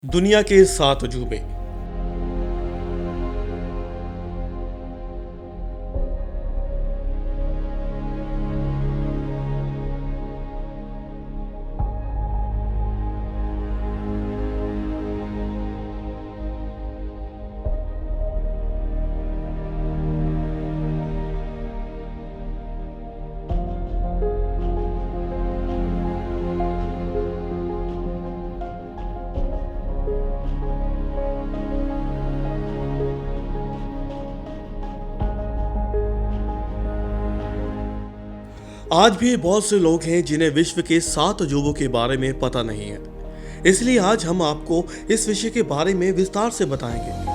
दुनिया के 7 अजूबे। आज भी बहुत से लोग हैं जिन्हें विश्व के 7 अजूबों के बारे में पता नहीं है। इसलिए आज हम आपको इस विषय के बारे में विस्तार से बताएंगे।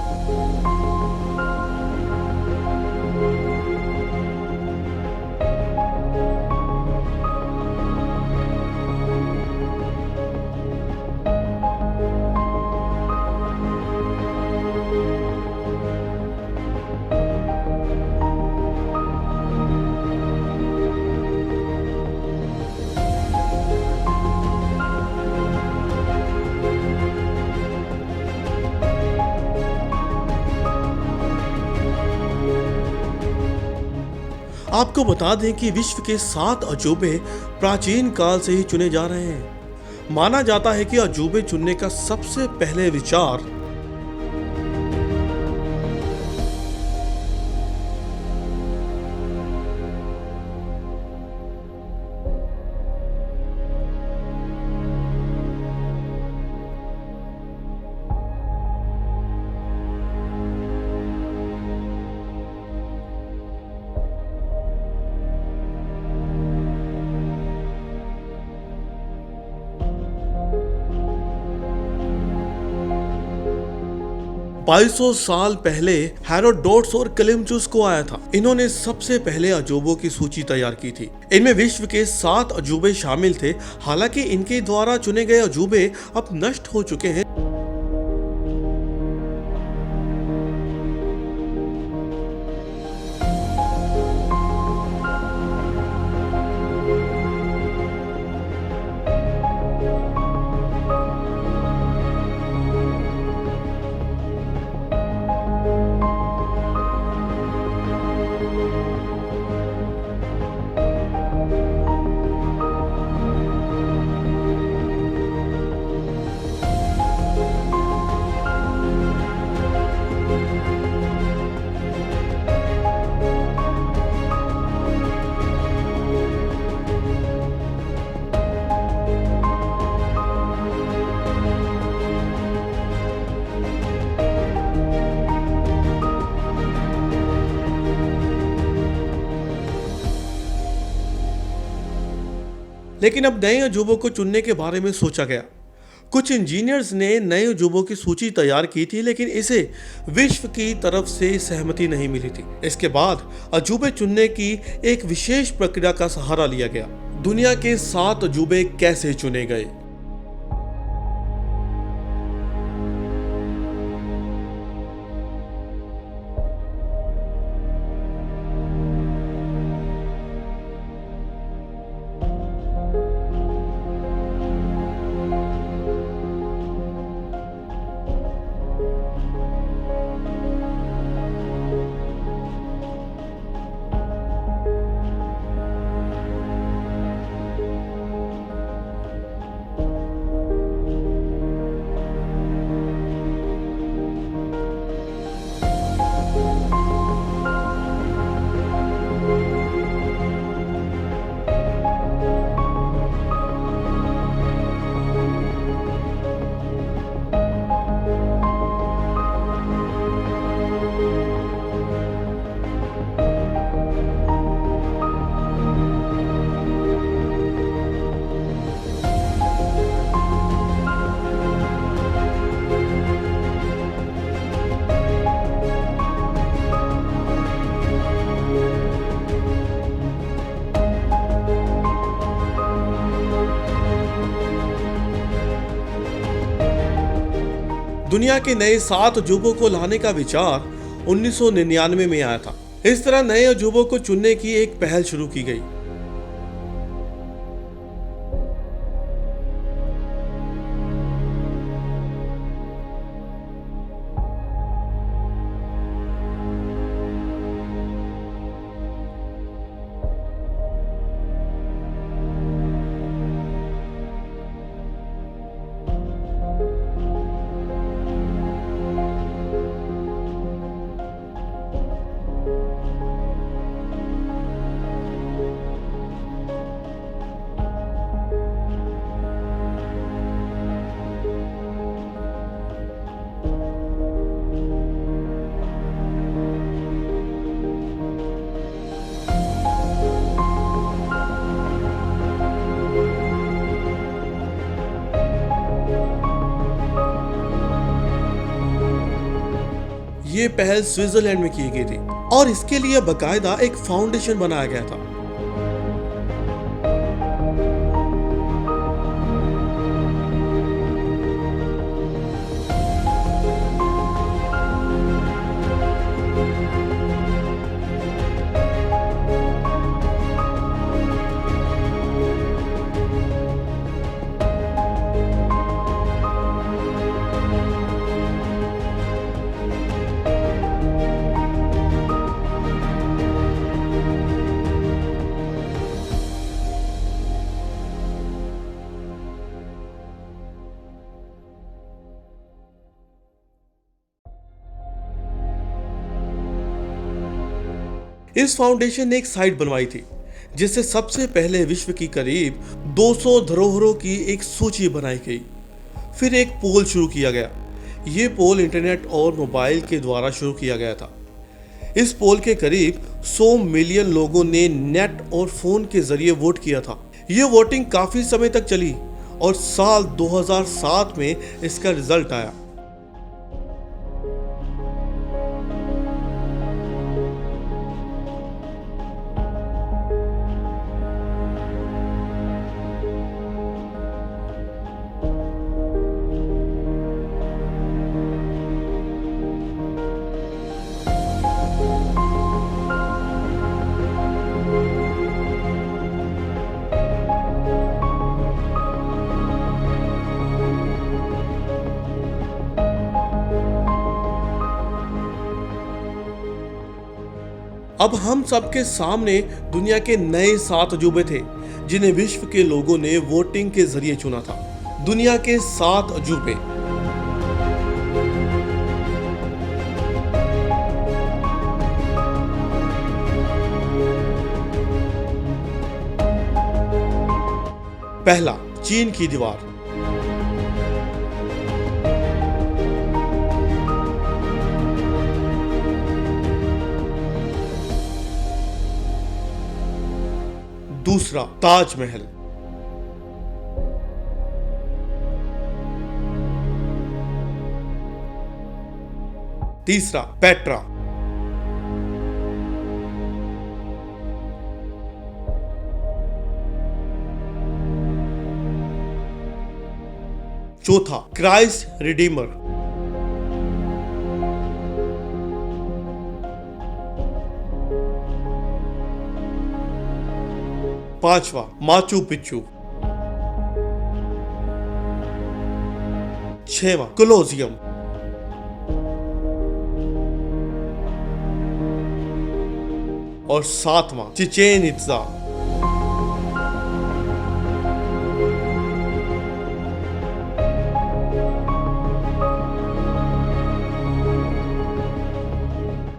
आपको बता दें कि विश्व के 7 अजूबे प्राचीन काल से ही चुने जा रहे हैं। माना जाता है कि अजूबे चुनने का सबसे पहले विचार बाईसों साल पहले हेरोडोटस और क्लेमेंचुस को आया था। इन्होंने सबसे पहले अजूबों की सूची तैयार की थी। इनमें विश्व के 7 अजूबे शामिल थे। हालांकि इनके द्वारा चुने गए अजूबे अब नष्ट हो चुके हैं। लेकिन अब नए अजूबों को चुनने के बारे में सोचा गया। कुछ इंजीनियर्स ने नए अजूबों की सूची तैयार की थी, लेकिन इसे विश्व की तरफ से सहमति नहीं मिली थी। इसके बाद अजूबे चुनने की एक विशेष प्रक्रिया का सहारा लिया गया। दुनिया के 7 अजूबे कैसे चुने गए? दुनिया के नए 7 अजूबों को लाने का विचार 1999 में आया था। इस तरह नए अजूबों को चुनने की एक पहल शुरू की गई। ये पहल स्विट्जरलैंड में की गई थी और इसके लिए बाकायदा एक फाउंडेशन बनाया गया था। इस फाउंडेशन ने एक साइट बनवाई थी जिससे सबसे पहले विश्व की करीब 200 धरोहरों की एक सूची बनाई गई। फिर एक पोल शुरू किया गया। ये पोल इंटरनेट और मोबाइल के द्वारा शुरू किया गया था। इस पोल के करीब 100 मिलियन लोगों ने नेट और फोन के जरिए वोट किया था। ये वोटिंग काफी समय तक चली और साल 2007 में इसका रिजल्ट आया। अब हम सबके सामने दुनिया के नए 7 अजूबे थे जिन्हें विश्व के लोगों ने वोटिंग के जरिए चुना था। दुनिया के 7 अजूबे। पहला, चीन की दीवार। दूसरा, ताजमहल। तीसरा, पेट्रा। चौथा, क्राइस्ट रिडीमर। पांचवा, माचू पिच्चू। छठवां, कोलोसियम। और सातवां, चिचेन इत्जा।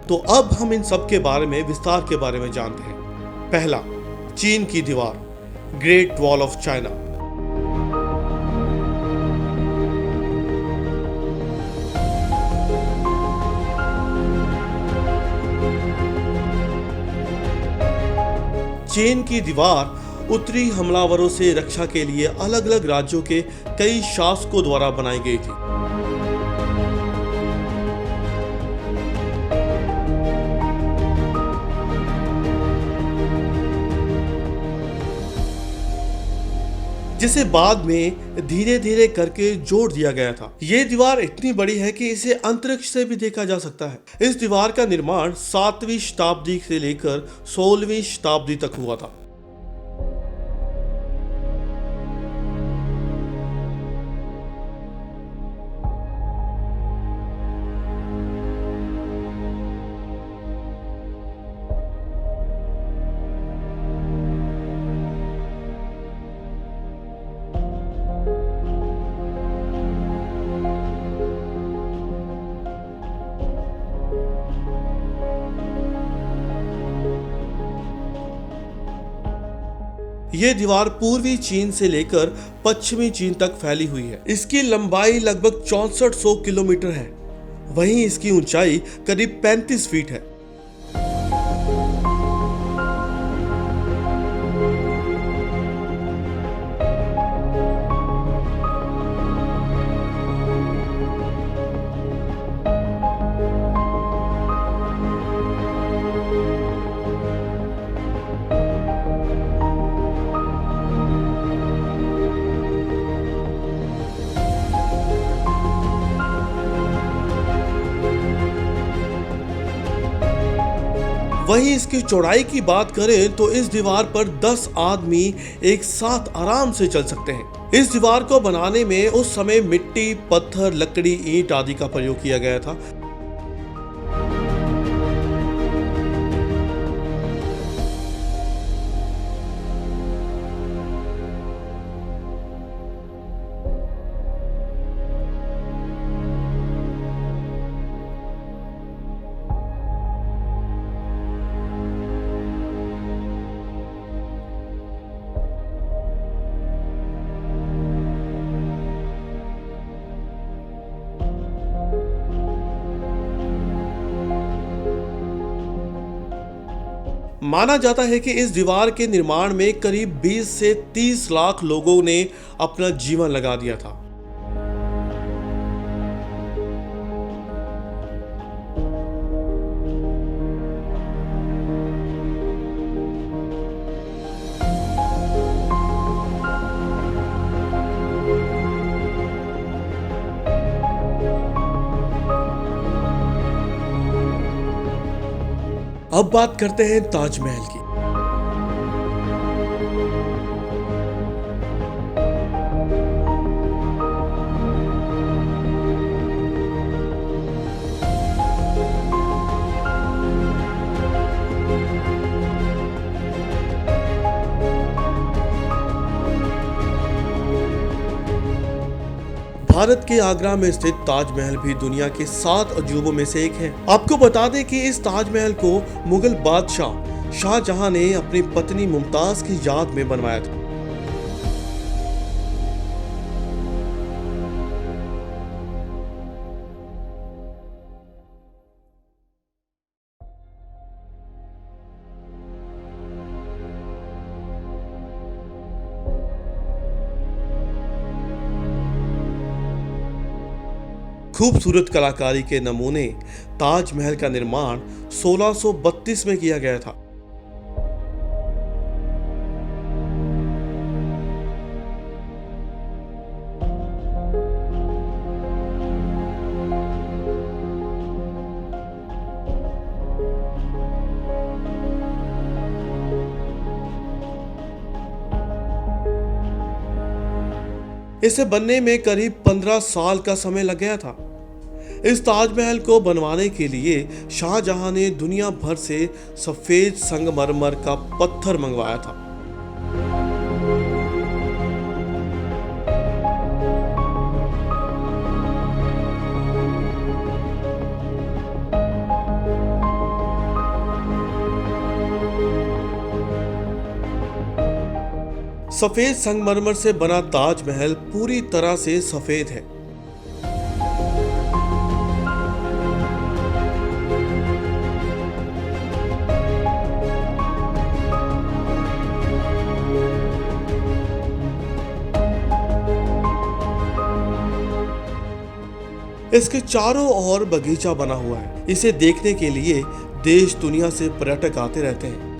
तो अब हम इन सब के बारे में विस्तार के बारे में जानते हैं। पहला, चीन की दीवार, ग्रेट वॉल ऑफ चाइना। चीन की दीवार उत्तरी हमलावरों से रक्षा के लिए अलग अलग राज्यों के कई शासकों द्वारा बनाई गई थी। जिसे बाद में धीरे धीरे करके जोड़ दिया गया था। ये दीवार इतनी बड़ी है कि इसे अंतरिक्ष से भी देखा जा सकता है। इस दीवार का निर्माण 7वीं शताब्दी से लेकर 16वीं शताब्दी तक हुआ था। यह दीवार पूर्वी चीन से लेकर पश्चिमी चीन तक फैली हुई है। इसकी लंबाई लगभग 6400 किलोमीटर है। वहीं इसकी ऊंचाई करीब 35 फीट है। वहीं इसकी चौड़ाई की बात करें तो इस दीवार पर 10 आदमी एक साथ आराम से चल सकते हैं। इस दीवार को बनाने में उस समय मिट्टी, पत्थर, लकड़ी, ईंट आदि का प्रयोग किया गया था। माना जाता है कि इस दीवार के निर्माण में करीब 20 से 30 लाख लोगों ने अपना जीवन लगा दिया था। अब बात करते हैं ताजमहल की। भारत के आगरा में स्थित ताजमहल भी दुनिया के 7 अजूबों में से एक है। आपको बता दें कि इस ताजमहल को मुगल बादशाह शाहजहां ने अपनी पत्नी मुमताज की याद में बनवाया था। खूबसूरत कलाकारी के नमूने ताजमहल का निर्माण 1632 में किया गया था। इसे बनने में करीब 15 साल का समय लग गया था। इस ताजमहल को बनवाने के लिए शाहजहां ने दुनिया भर से सफेद संगमरमर का पत्थर मंगवाया था। सफेद संगमरमर से बना ताजमहल पूरी तरह से सफेद है। इसके चारों ओर बगीचा बना हुआ है। इसे देखने के लिए देश दुनिया से पर्यटक आते रहते हैं।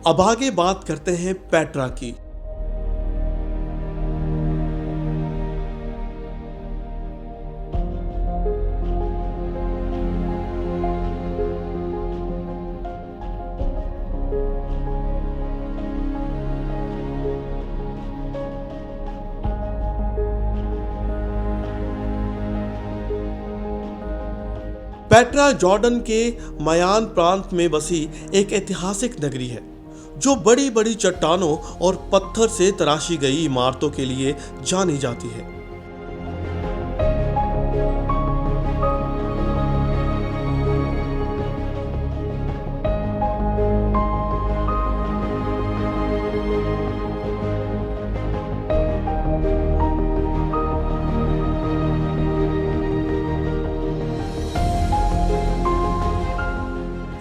अब आगे बात करते हैं पेट्रा की। पेट्रा जॉर्डन के मयान प्रांत में बसी एक ऐतिहासिक नगरी है जो बड़ी बड़ी चट्टानों और पत्थर से तराशी गई इमारतों के लिए जानी जाती है।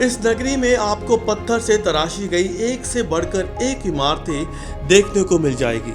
इस नगरी में आपको पत्थर से तराशी गई एक से बढ़कर एक इमारतें देखने को मिल जाएगी।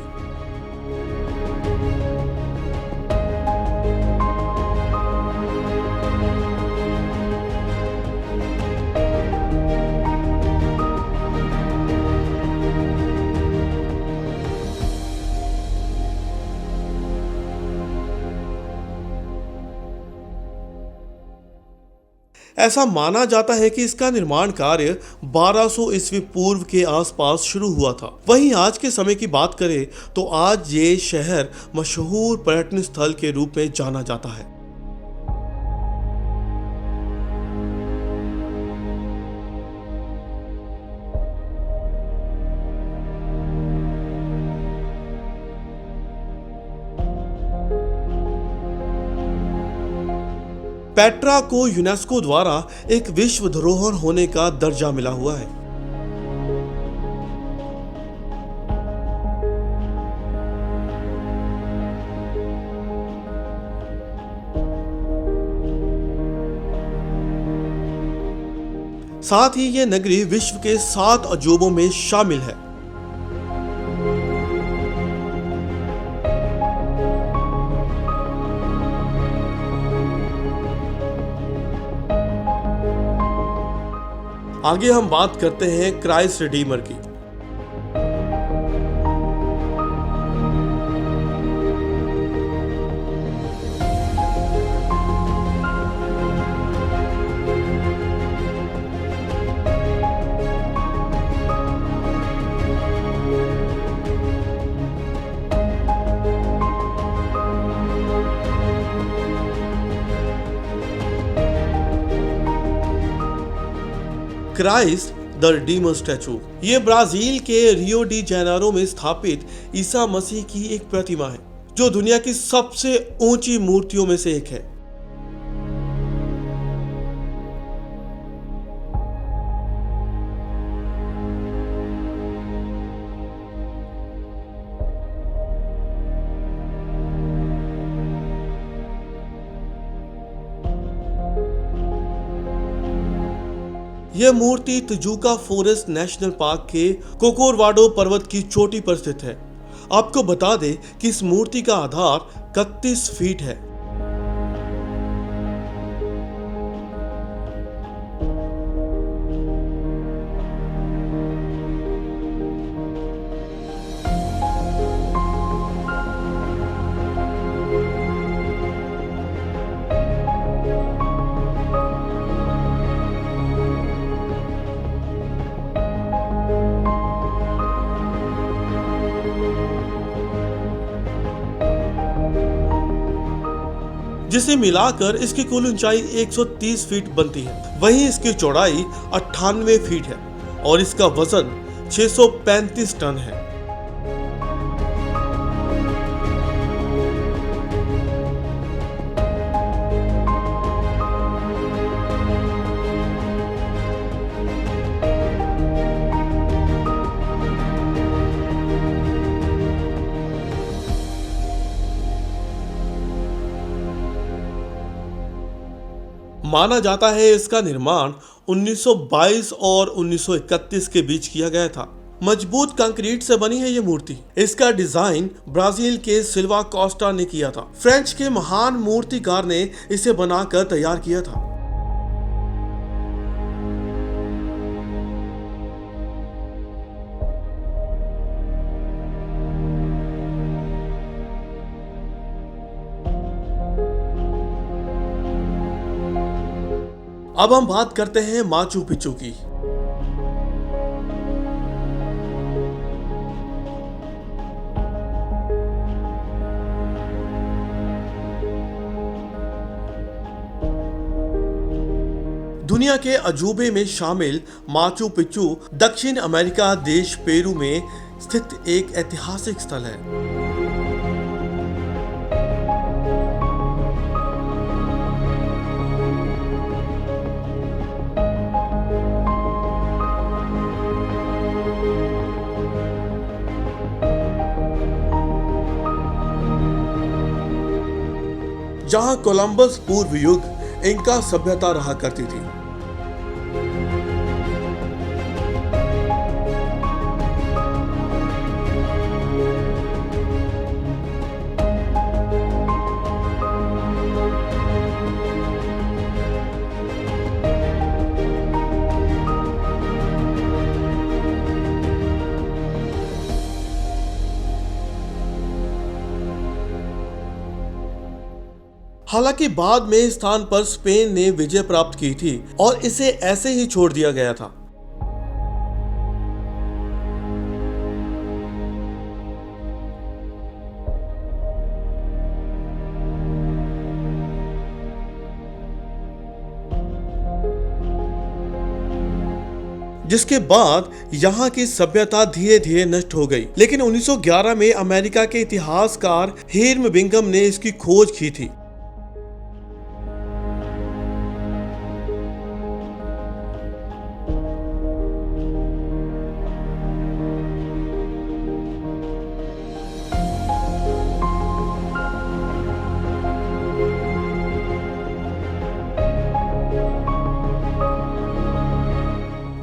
ऐसा माना जाता है कि इसका निर्माण कार्य 1200 ईस्वी पूर्व के आसपास शुरू हुआ था। वहीं आज के समय की बात करें तो आज ये शहर मशहूर पर्यटन स्थल के रूप में जाना जाता है। पेट्रा को यूनेस्को द्वारा एक विश्व धरोहर होने का दर्जा मिला हुआ है। साथ ही ये नगरी विश्व के 7 अजूबों में शामिल है। आगे हम बात करते हैं क्राइस्ट रिडीमर की। क्राइस्ट द रिडीमर स्टैचू ये ब्राजील के रियो डी जेनेरो में स्थापित ईसा मसीह की एक प्रतिमा है, जो दुनिया की सबसे ऊंची मूर्तियों में से एक है। यह मूर्ति तिजुका फॉरेस्ट नेशनल पार्क के कोकोरवाडो पर्वत की चोटी पर स्थित है। आपको बता दें कि इस मूर्ति का आधार 31 फीट है। जिसे मिलाकर इसकी कुल ऊंचाई 130 फीट बनती है। वहीं इसकी चौड़ाई 98 फीट है और इसका वजन 635 टन है। माना जाता है इसका निर्माण 1922 और 1931 के बीच किया गया था। मजबूत कंक्रीट से बनी है ये मूर्ति। इसका डिजाइन ब्राजील के सिल्वा कोस्टा ने किया था। फ्रेंच के महान मूर्तिकार ने इसे बनाकर तैयार किया था। अब हम बात करते हैं माचू पिच्चू की। दुनिया के अजूबे में शामिल माचू पिच्चू दक्षिण अमेरिका देश पेरू में स्थित एक ऐतिहासिक स्थल है। जहां कोलंबस पूर्व युग इंका सभ्यता रहा करती थी। हालांकि बाद में इस स्थान पर स्पेन ने विजय प्राप्त की थी और इसे ऐसे ही छोड़ दिया गया था। जिसके बाद यहाँ की सभ्यता धीरे धीरे नष्ट हो गई, लेकिन 1911 में अमेरिका के इतिहासकार हिर्म बिंघम ने इसकी खोज की थी।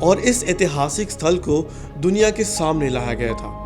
और इस ऐतिहासिक स्थल को दुनिया के सामने लाया गया था।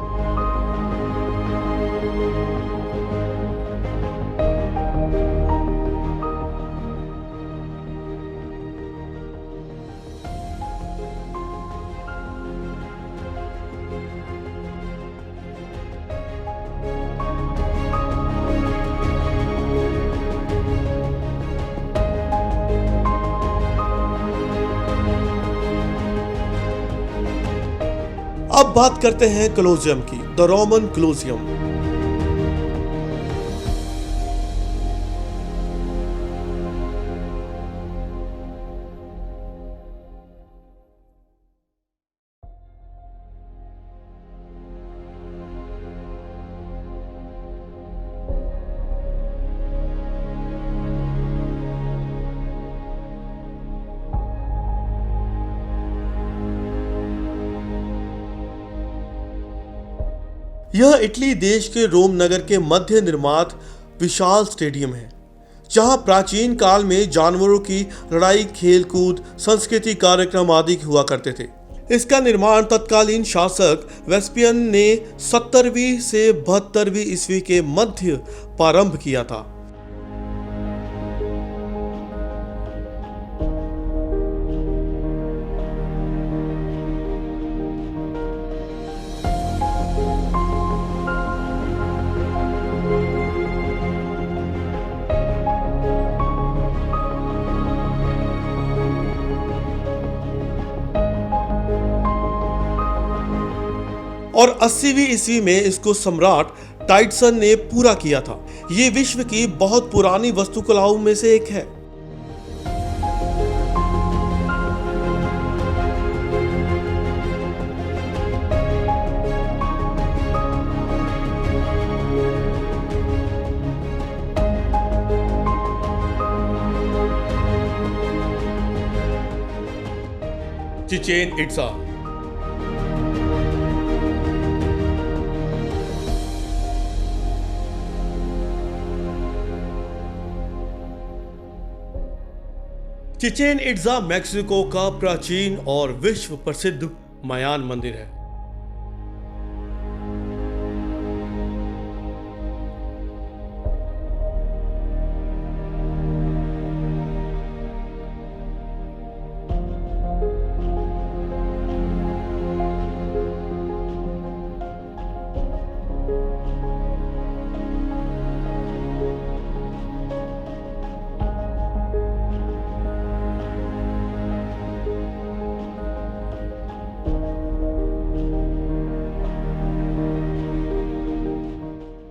अब बात करते हैं कोलोसियम की, द रोमन कोलोसियम। यह इटली देश के रोम नगर के मध्य निर्मित विशाल स्टेडियम है, जहां प्राचीन काल में जानवरों की लड़ाई, खेल कूद, सांस्कृतिक कार्यक्रम आदि हुआ करते थे। इसका निर्माण तत्कालीन शासक वेस्पियन ने 70वीं से 72वीं ईस्वी के मध्य प्रारंभ किया था। और 80वीं ईस्वी में इसको सम्राट टाइटसन ने पूरा किया था। ये विश्व की बहुत पुरानी वास्तुकलाओं में से एक है। Chichen Itza. Chichen Itza Mexico का प्राचीन और विश्व प्रसिद्ध मायान मंदिर है।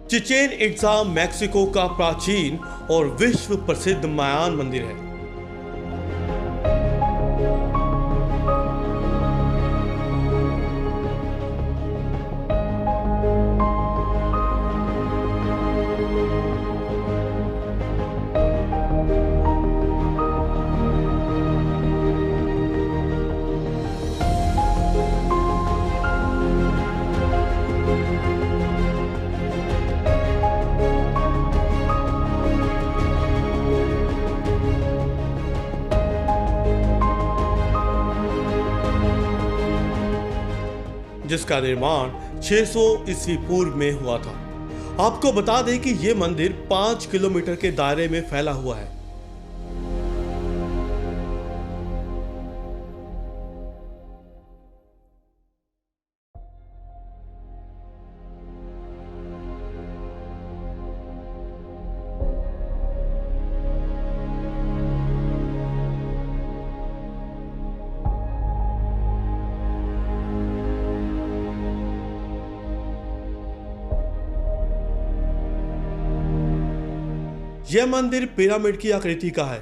चिचेन इट्जा मैक्सिको का प्राचीन और विश्व प्रसिद्ध मायान मंदिर है। जिसका निर्माण 600 ईस्वी पूर्व में हुआ था। आपको बता दें कि यह मंदिर 5 किलोमीटर के दायरे में फैला हुआ है। यह मंदिर पिरामिड की आकृति का है,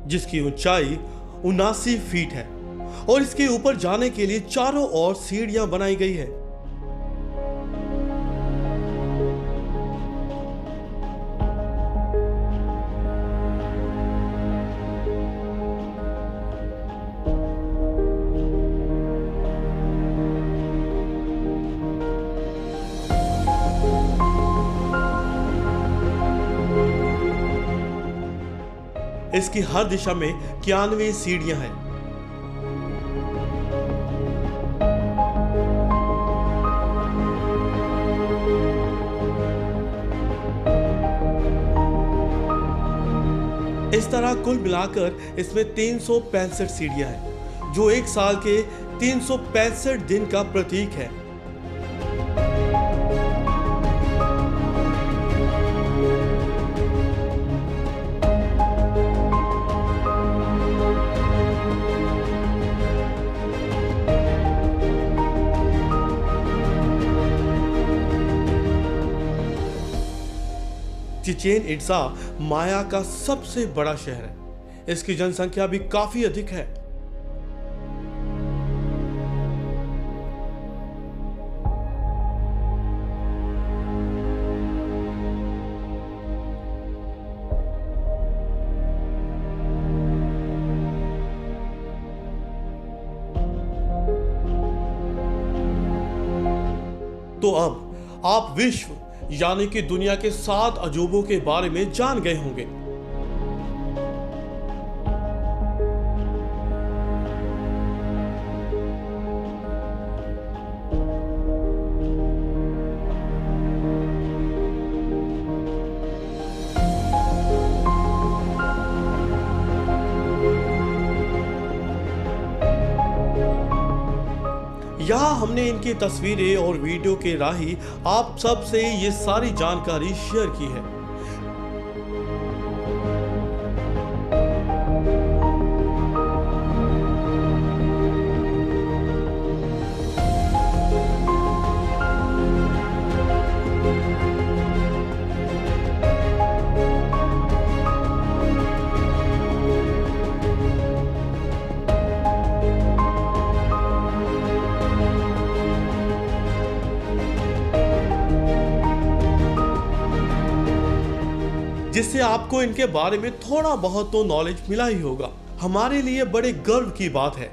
जिसकी ऊंचाई 79 फीट है और इसके ऊपर जाने के लिए चारों ओर सीढ़ियां बनाई गई है। इसकी हर दिशा में 91 सीढ़ियां हैं। इस तरह कुल मिलाकर इसमें 365 सीढ़ियां हैं, जो एक साल के 365 दिन का प्रतीक है। चिचेन इट्जा माया का सबसे बड़ा शहर है। इसकी जनसंख्या भी काफी अधिक है। तो अब आप विश्व यानी कि दुनिया के 7 अजूबों के बारे में जान गए होंगे। यहाँ हमने इनकी तस्वीरें और वीडियो के राही आप सब से ये सारी जानकारी शेयर की है। जिससे आपको इनके बारे में थोड़ा बहुत तो नॉलेज मिला ही होगा। हमारे लिए बड़े गर्व की बात है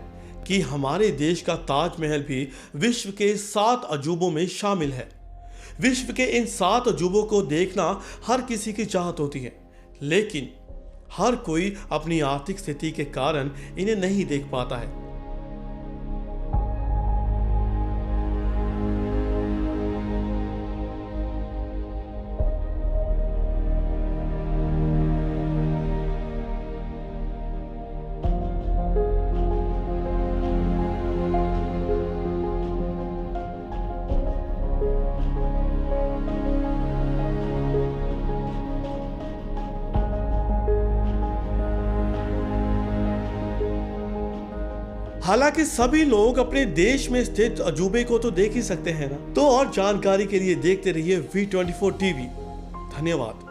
कि हमारे देश का ताजमहल भी विश्व के 7 अजूबों में शामिल है। विश्व के इन 7 अजूबों को देखना हर किसी की चाहत होती है, लेकिन हर कोई अपनी आर्थिक स्थिति के कारण इन्हें नहीं देख पाता है। हालांकि सभी लोग अपने देश में स्थित अजूबे को तो देख ही सकते हैं ना। तो और जानकारी के लिए देखते रहिए V24 टीवी। धन्यवाद।